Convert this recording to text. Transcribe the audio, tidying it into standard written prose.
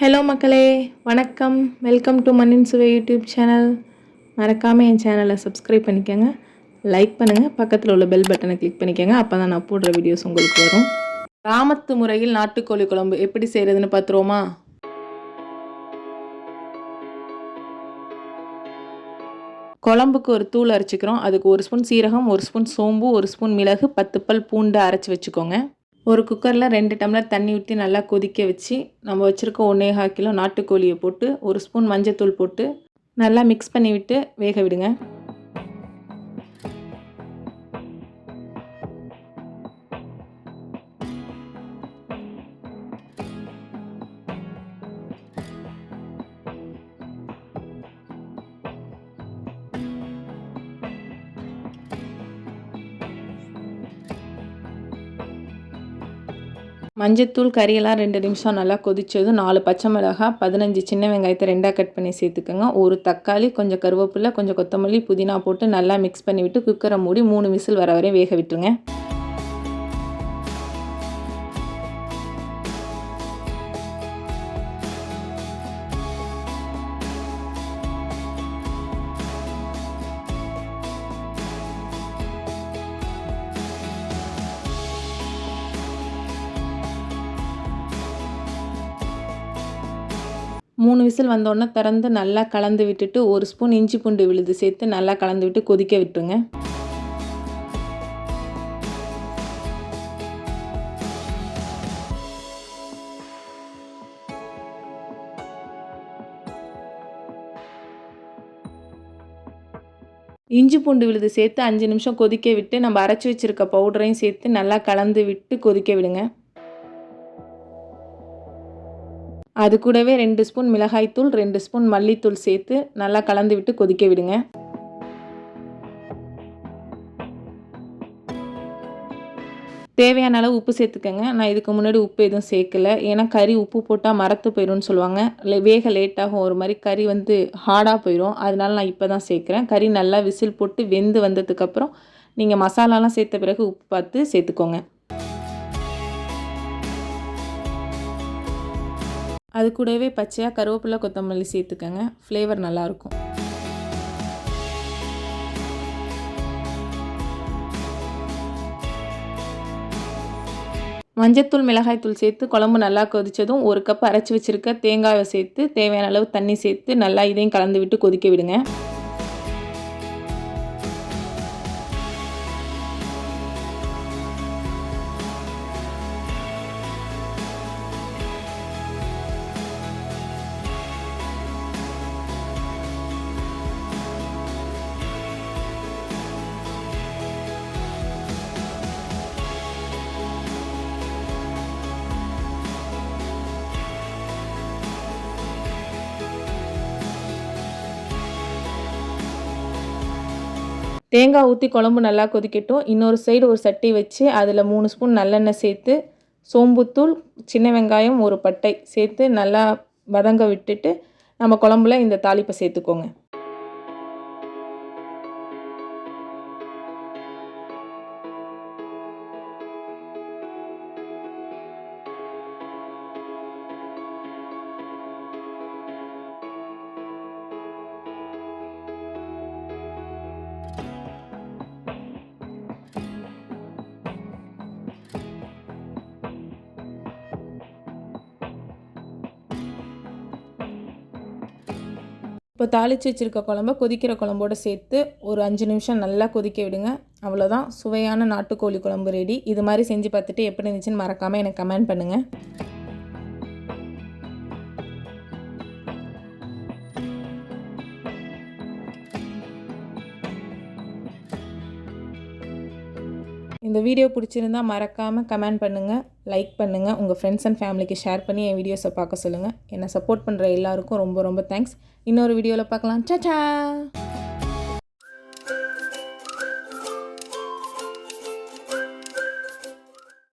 Hello மக்களே, வணக்கம். Welcome to மண்ணின் சுவை யூடியூப் சேனல். மறக்காமல் என் சேனலை சப்ஸ்கிரைப் பண்ணிக்கோங்க, லைக் பண்ணுங்கள், பக்கத்தில் உள்ள பெல் பட்டனை கிளிக் பண்ணிக்கோங்க. அப்போ தான் நான் போடுற வீடியோஸ் உங்களுக்கு வரும். கிராமத்து முறையில் நாட்டுக்கோழி குழம்பு எப்படி செய்கிறதுன்னு பார்த்துருவோமா? குழம்புக்கு ஒரு தூள் அரைச்சிக்கிறோம். அதுக்கு 1 ஸ்பூன் சீரகம், 1 ஸ்பூன் சோம்பு, 1 ஸ்பூன் மிளகு, 10 பல் பூண்டு அரைச்சி வச்சுக்கோங்க. ஒரு குக்கரில் 2 டம்ளர் தண்ணி ஊற்றி நல்லா கொதிக்க வச்சு நம்ம வச்சுருக்க 1.25 கிலோ நாட்டுக்கோழியை போட்டு 1 ஸ்பூன் மஞ்சத்தூள் போட்டு நல்லா மிக்ஸ் பண்ணி விட்டு வேக விடுங்க. மஞ்சத்தூள் கறியெல்லாம் 2 நிமிஷம் நல்லா கொதிச்சதும் 4 பச்சை மிளகாய், 15 சின்ன வெங்காயத்தை 2ஆக கட் பண்ணி சேர்த்துக்கோங்க. ஒரு தக்காளி, கொஞ்சம் கருவேப்பிலை, கொஞ்சம் கொத்தமல்லி, புதினா போட்டு நல்லா மிக்ஸ் பண்ணி விட்டு குக்கரை மூடி 3 விசில் வர வரையும் வேக விட்டுருங்க. மூணு விசில் வந்தோடனே திறந்து நல்லா கலந்து விட்டுட்டு 1 ஸ்பூன் இஞ்சி பூண்டு விழுது சேர்த்து நல்லா கலந்து விட்டு கொதிக்க விட்டுருங்க. இஞ்சி பூண்டு விழுது சேர்த்து 5 நிமிஷம் கொதிக்க விட்டு நம்ம அரைச்சி வச்சுருக்க பவுடரையும் சேர்த்து நல்லா கலந்து விட்டு கொதிக்க விடுங்க. அது கூடவே 2 ஸ்பூன் மிளகாய்த்தூள், 2 ஸ்பூன் மல்லித்தூள் சேர்த்து நல்லா கலந்து விட்டு கொதிக்க விடுங்க. தேவையான அளவு உப்பு சேர்த்துக்கங்க. நான் இதுக்கு முன்னாடி உப்பு எதுவும் சேர்க்கல. ஏன்னா கறி உப்பு போட்டால் மரத்து போயிடும்னு சொல்லுவாங்க. வேக லேட்டாகும், ஒரு மாதிரி கறி ஹார்டாக போயிடும். அதனால நான் இப்போ தான் சேர்க்குறேன். கறி நல்லா விசில் போட்டு வெந்து வந்ததுக்கப்புறம் நீங்கள் மசாலாலாம் சேர்த்த பிறகு உப்பு பார்த்து சேர்த்துக்கோங்க. அது கூடவே பச்சையாக கருவேப்பிலை, கொத்தமல்லி சேர்த்துக்கங்க. ஃப்ளேவர் நல்லாயிருக்கும். மஞ்சத்தூள், மிளகாய்த்தூள் சேர்த்து குழம்பு நல்லா கொதித்ததும் 1 கப் அரைச்சி வச்சுருக்க தேங்காயை சேர்த்து தேவையான அளவு தண்ணி சேர்த்து நல்லா இதையும் கலந்து விட்டு கொதிக்க விடுங்க. தேங்காய் ஊற்றி குழம்பு நல்லா கொதிக்கட்டும். இன்னொரு சைடு ஒரு சட்டி வச்சு அதில் 3 ஸ்பூன் நல்லெண்ணெய் சேர்த்து சோம்புத்தூள், சின்ன வெங்காயம், ஒரு பட்டை சேர்த்து நல்லா வதங்க விட்டுட்டு நம்ம குழம்புல இந்த தாளிப்பை சேர்த்துக்கோங்க. இப்போ தாளித்து வச்சுருக்க குழம்ப கொதிக்கிற குழம்போடு சேர்த்து ஒரு 5 நிமிஷம் நல்லா கொதிக்க விடுங்க. அவ்வளோதான், சுவையான நாட்டுக்கோழி குழம்பு ரெடி. இது மாதிரி செஞ்சு பார்த்துட்டு எப்படி இருந்துச்சுன்னு மறக்காமல் எனக்கு கமெண்ட் பண்ணுங்கள். இந்த வீடியோ பிடிச்சிருந்தா மறக்காமல் கமெண்ட் பண்ணுங்கள், லைக் பண்ணுங்கள், உங்கள் ஃப்ரெண்ட்ஸ் அண்ட் ஃபேமிலிக்கு ஷேர் பண்ணி என் வீடியோஸை பார்க்க சொல்லுங்கள். என்னை சப்போர்ட் பண்ணுற எல்லாருக்கும் ரொம்ப ரொம்ப தேங்க்ஸ். இன்னொரு வீடியோவில் பார்க்கலாம். சா.